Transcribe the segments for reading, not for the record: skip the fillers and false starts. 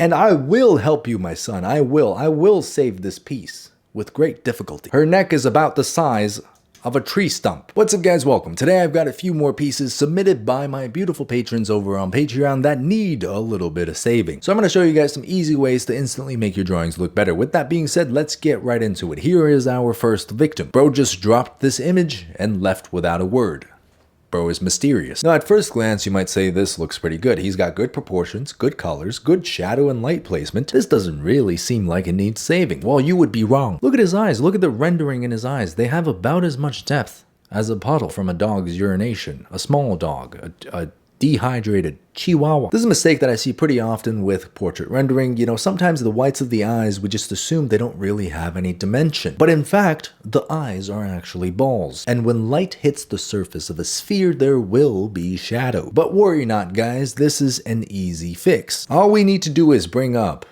And I will help you, my son. I will save this piece with great difficulty. Her neck is about the size of a tree stump. What's up, guys? Welcome. Today I've got a few more pieces submitted by my beautiful patrons over on Patreon that need a little bit of saving. So I'm going to show you guys some easy ways to instantly make your drawings look better. With that being said, let's get right into it. Here is our first victim. Bro just dropped this image and left without a word. Bro is mysterious. Now, at first glance, you might say this looks pretty good. He's got good proportions, good colors, good shadow and light placement. This doesn't really seem like it needs saving. Well, you would be wrong. Look at his eyes. Look at the rendering in his eyes. They have about as much depth as a puddle from a dog's urination. A small dog, a dehydrated chihuahua. This is a mistake that I see pretty often with portrait rendering. You know, sometimes the whites of the eyes, we just assume they don't really have any dimension. But in fact, the eyes are actually balls. And when light hits the surface of a sphere, there will be shadow. But worry not, guys, this is an easy fix. All we need to do is bring up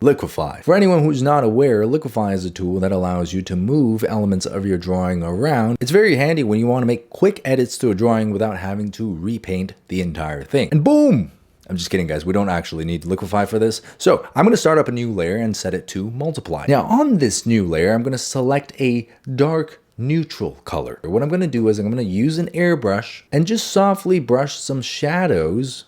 Liquify. For anyone who's not aware, Liquify is a tool that allows you to move elements of your drawing around. It's very handy when you want to make quick edits to a drawing without having to repaint the entire thing. And boom! I'm just kidding, guys. We don't actually need Liquify for this. So I'm going to start up a new layer and set it to multiply. Now on this new layer, I'm going to select a dark neutral color. What I'm going to do is I'm going to use an airbrush and just softly brush some shadows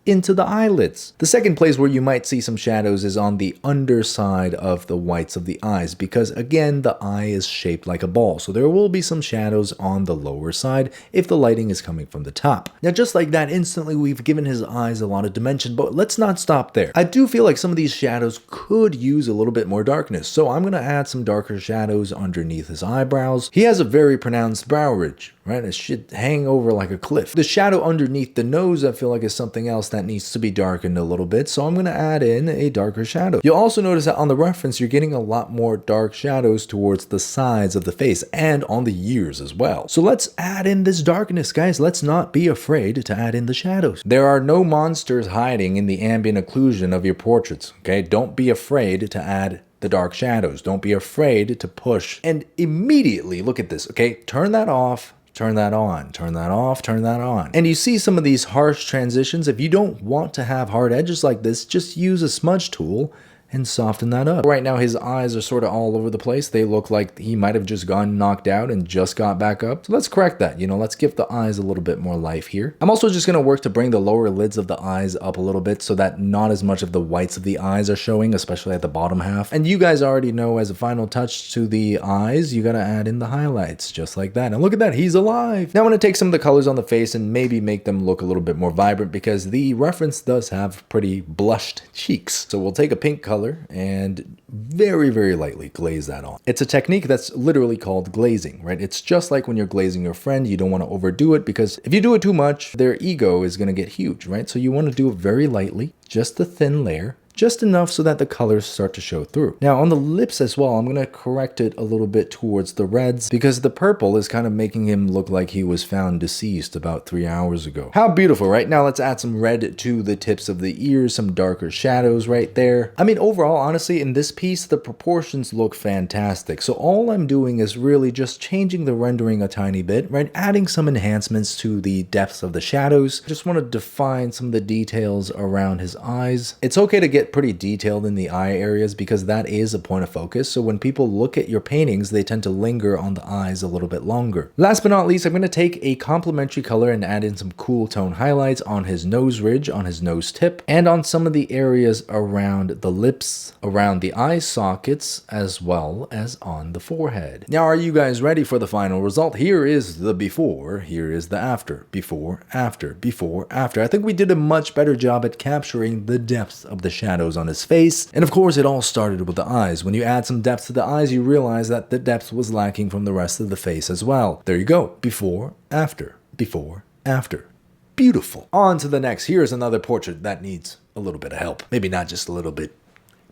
into the eyelids. The second place where you might see some shadows is on the underside of the whites of the eyes, because again, the eye is shaped like a ball, so there will be some shadows on the lower side if the lighting is coming from the top. Now, just like that, instantly we've given his eyes a lot of dimension, but let's not stop there. I do feel like some of these shadows could use a little bit more darkness, so I'm going to add some darker shadows underneath his eyebrows. He has a very pronounced brow ridge, right? It should hang over like a cliff. The shadow underneath the nose, I feel like, is something else that needs to be darkened a little bit, so I'm going to add in a darker shadow. You'll also notice that on the reference, you're getting a lot more dark shadows towards the sides of the face and on the ears as well. So let's add in this darkness, guys. Let's not be afraid to add in the shadows. There are no monsters hiding in the ambient occlusion of your portraits, okay? Don't be afraid to add the dark shadows. Don't be afraid to push. And immediately, look at this, okay? Turn that off. Turn that on, turn that off, turn that on. And you see some of these harsh transitions. If you don't want to have hard edges like this, just use a smudge tool and soften that up. Right now, his eyes are sort of all over the place. They look like he might have just gone knocked out and just got back up. So let's correct that. You know, let's give the eyes a little bit more life here. I'm also just going to work to bring the lower lids of the eyes up a little bit so that not as much of the whites of the eyes are showing, especially at the bottom half. And you guys already know, as a final touch to the eyes, you got to add in the highlights just like that. And look at that, he's alive. Now I'm going to take some of the colors on the face and maybe make them look a little bit more vibrant, because the reference does have pretty blushed cheeks. So we'll take a pink color and very, very lightly glaze that on. It's a technique that's literally called glazing, right? It's just like when you're glazing your friend, you don't want to overdo it, because if you do it too much, their ego is going to get huge, right? So you want to do it very lightly, just a thin layer, just enough so that the colors start to show through. Now on the lips as well, I'm going to correct it a little bit towards the reds, because the purple is kind of making him look like he was found deceased about 3 hours ago. How beautiful, right? Now let's add some red to the tips of the ears, some darker shadows right there. I mean, overall, honestly, in this piece, the proportions look fantastic. So all I'm doing is really just changing the rendering a tiny bit, right? Adding some enhancements to the depths of the shadows. Just want to define some of the details around his eyes. It's okay to get pretty detailed in the eye areas, because that is a point of focus. So when people look at your paintings, they tend to linger on the eyes a little bit longer. Last but not least, I'm going to take a complementary color and add in some cool tone highlights on his nose ridge, on his nose tip, and on some of the areas around the lips, around the eye sockets, as well as on the forehead. Now, are you guys ready for the final result? Here is the before, here is the after. Before, after, before, after. I think we did a much better job at capturing the depth of the shadows on his face. And of course, it all started with the eyes. When you add some depth to the eyes, you realize that the depth was lacking from the rest of the face as well. There you go. Before, after, before, after. Beautiful. On to the next. Here's another portrait that needs a little bit of help. Maybe not just a little bit,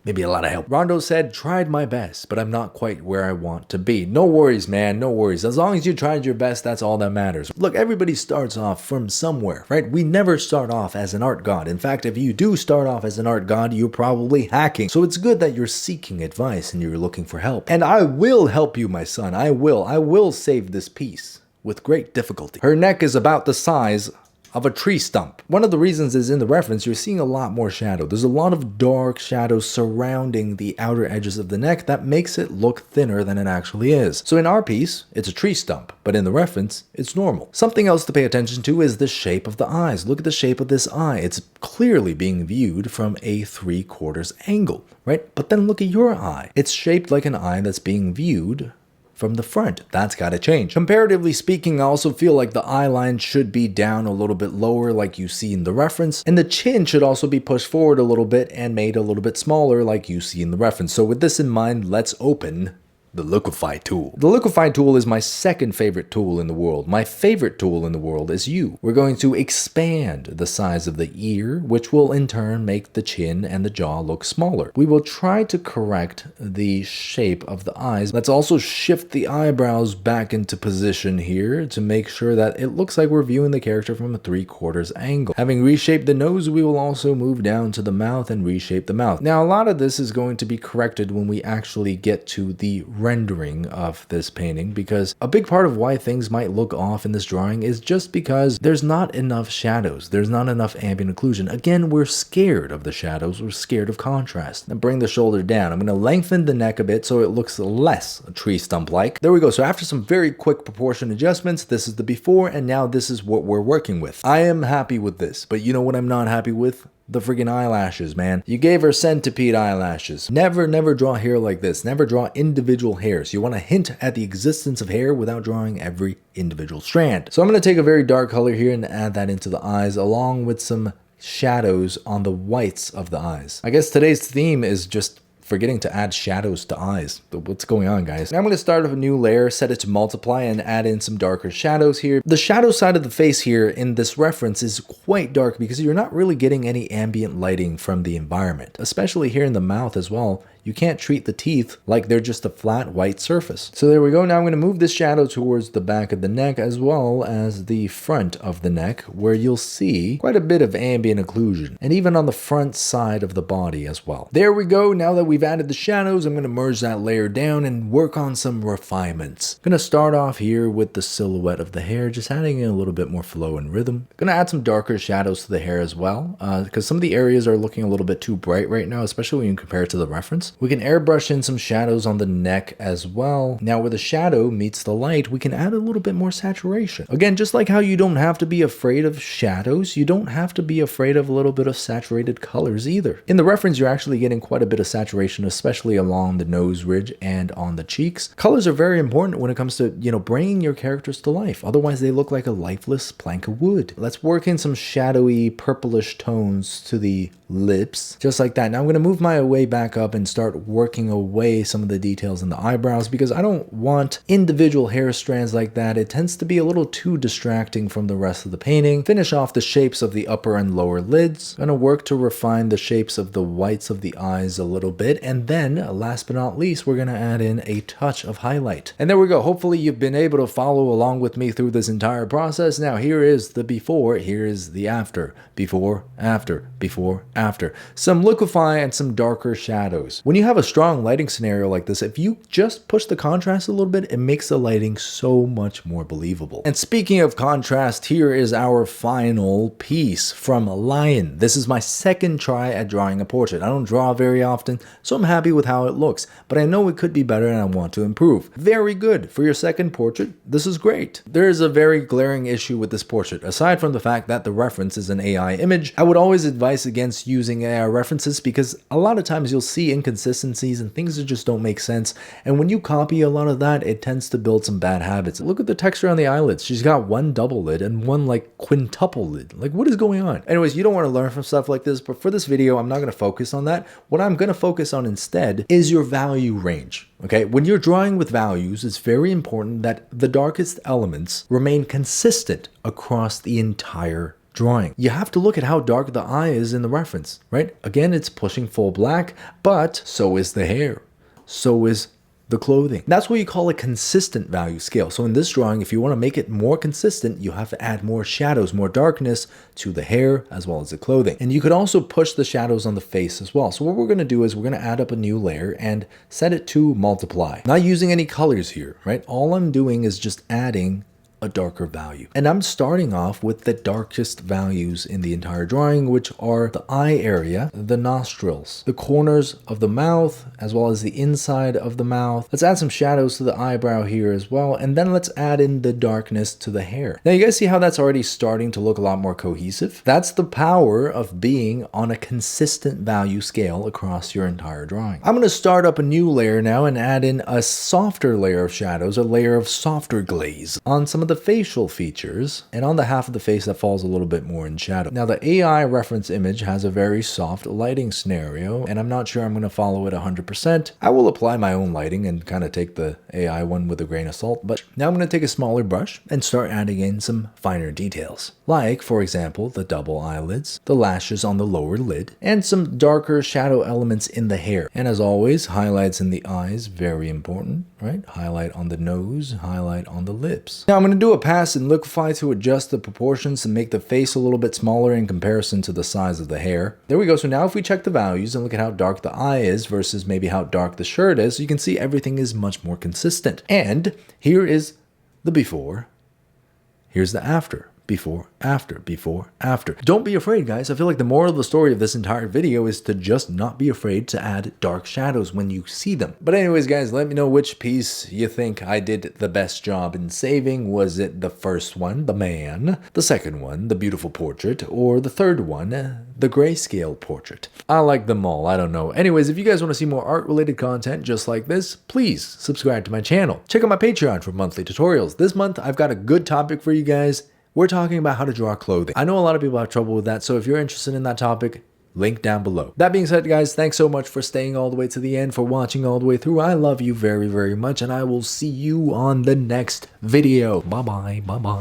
maybe a lot of help. Rondo said, tried my best, but I'm not quite where I want to be. No worries, man, no worries. As long as you tried your best, that's all that matters. Look, everybody starts off from somewhere, right? We never start off as an art god. In fact, if you do start off as an art god, you're probably hacking. So it's good that you're seeking advice and you're looking for help. And I will help you, my son. I will save this piece with great difficulty. Her neck is about the size of a tree stump. One of the reasons is in the reference, you're seeing a lot more shadow. There's a lot of dark shadows surrounding the outer edges of the neck that makes it look thinner than it actually is. So in our piece, it's a tree stump, but in the reference, it's normal. Something else to pay attention to is the shape of the eyes. Look at the shape of this eye. It's clearly being viewed from a 3/4 angle, right? But then look at your eye. It's shaped like an eye that's being viewed from the front. That's got to change. Comparatively speaking, I also feel like the eye line should be down a little bit lower like you see in the reference, and the chin should also be pushed forward a little bit and made a little bit smaller like you see in the reference. So with this in mind, let's open the Liquify tool. The Liquify tool is my second favorite tool in the world. My favorite tool in the world is you. We're going to expand the size of the ear, which will in turn make the chin and the jaw look smaller. We will try to correct the shape of the eyes. Let's also shift the eyebrows back into position here to make sure that it looks like we're viewing the character from a 3/4 angle. Having reshaped the nose, we will also move down to the mouth and reshape the mouth. Now, a lot of this is going to be corrected when we actually get to the rendering of this painting, because a big part of why things might look off in this drawing is just because there's not enough shadows. There's not enough ambient occlusion. Again, we're scared of the shadows. We're scared of contrast. Now bring the shoulder down. I'm going to lengthen the neck a bit so it looks less tree stump-like. There we go. So after some very quick proportion adjustments, this is the before, and now this is what we're working with. I am happy with this, but you know what I'm not happy with? The friggin' eyelashes, man. You gave her centipede eyelashes. Never draw hair like this. Never draw individual hairs. You want to hint at the existence of hair without drawing every individual strand. So I'm going to take a very dark color here and add that into the eyes along with some shadows on the whites of the eyes. I guess today's theme is just forgetting to add shadows to eyes. What's going on, guys? Now I'm going to start with a new layer, set it to multiply, and add in some darker shadows here. The shadow side of the face here in this reference is quite dark because you're not really getting any ambient lighting from the environment, especially here in the mouth as well. You can't treat the teeth like they're just a flat white surface. So there we go. Now I'm going to move this shadow towards the back of the neck as well as the front of the neck, where you'll see quite a bit of ambient occlusion, and even on the front side of the body as well. There we go. Now that we've added the shadows, I'm going to merge that layer down and work on some refinements. I'm going to start off here with the silhouette of the hair, just adding in a little bit more flow and rhythm. I'm going to add some darker shadows to the hair as well, because some of the areas are looking a little bit too bright right now, especially when you compare it to the reference. We can airbrush in some shadows on the neck as well. Now where the shadow meets the light, we can add a little bit more saturation. Again, just like how you don't have to be afraid of shadows, you don't have to be afraid of a little bit of saturated colors either. In the reference, you're actually getting quite a bit of saturation, especially along the nose ridge and on the cheeks. Colors are very important when it comes to, bringing your characters to life. Otherwise, they look like a lifeless plank of wood. Let's work in some shadowy purplish tones to the lips, just like that. Now I'm going to move my way back up and start working away some of the details in the eyebrows, because I don't want individual hair strands like that. It tends to be a little too distracting from the rest of the painting. Finish off the shapes of the upper and lower lids. Going to work to refine the shapes of the whites of the eyes a little bit, and then last but not least, we're going to add in a touch of highlight. And there we go. Hopefully you've been able to follow along with me through this entire process. Now here is the before, here is the after. Before, after, before, after. Some liquify and some darker shadows. When you have a strong lighting scenario like this, if you just push the contrast a little bit, it makes the lighting so much more believable. And speaking of contrast, here is our final piece from Lion. This is my second try at drawing a portrait. I don't draw very often, so I'm happy with how it looks, but I know it could be better and I want to improve. Very good. For your second portrait, this is great. There is a very glaring issue with this portrait. Aside from the fact that the reference is an AI image, I would always advise against using AI references, because a lot of times you'll see inconsistencies and things that just don't make sense. And when you copy a lot of that, it tends to build some bad habits. Look at the texture on the eyelids. She's got one double lid and one like quintuple lid. Like, what is going on? Anyways, you don't want to learn from stuff like this, but for this video, I'm not going to focus on that. What I'm going to focus on instead is your value range. Okay, when you're drawing with values, it's very important that the darkest elements remain consistent across the entire drawing. You have to look at how dark the eye is in the reference, right? Again, it's pushing full black, but so is the hair. So is the clothing. That's what you call a consistent value scale. So in this drawing, if you want to make it more consistent, you have to add more shadows, more darkness to the hair as well as the clothing. And you could also push the shadows on the face as well. So what we're going to do is we're going to add up a new layer and set it to multiply. Not using any colors here, right? All I'm doing is just adding a darker value. And I'm starting off with the darkest values in the entire drawing, which are the eye area, the nostrils, the corners of the mouth, as well as the inside of the mouth. Let's add some shadows to the eyebrow here as well, and then let's add in the darkness to the hair. Now you guys see how that's already starting to look a lot more cohesive? That's the power of being on a consistent value scale across your entire drawing. I'm going to start up a new layer now and add in a softer layer of shadows, a layer of softer glaze on some of the facial features and on the half of the face that falls a little bit more in shadow. Now the AI reference image has a very soft lighting scenario, and I'm not sure I'm going to follow it 100%. I will apply my own lighting and kind of take the AI one with a grain of salt, but now I'm going to take a smaller brush and start adding in some finer details. Like, for example, the double eyelids, the lashes on the lower lid, and some darker shadow elements in the hair. And as always, highlights in the eyes, very important, right? Highlight on the nose, highlight on the lips. Now I'm going to do a pass and liquefy to adjust the proportions and make the face a little bit smaller in comparison to the size of the hair. There we go. So now if we check the values and look at how dark the eye is versus maybe how dark the shirt is, you can see everything is much more consistent. And here is the before, here's the after. Before, after, before, after. Don't be afraid, guys. I feel like the moral of the story of this entire video is to just not be afraid to add dark shadows when you see them. But anyways, guys, let me know which piece you think I did the best job in saving. Was it the first one, the man, the second one, the beautiful portrait, or the third one, the grayscale portrait? I like them all. I don't know. Anyways, if you guys want to see more art-related content just like this, please subscribe to my channel. Check out my Patreon for monthly tutorials. This month, I've got a good topic for you guys. We're talking about how to draw clothing. I know a lot of people have trouble with that, so if you're interested in that topic, link down below. That being said, guys, thanks so much for staying all the way to the end, for watching all the way through. I love you very, very much, and I will see you on the next video. Bye-bye. Bye-bye.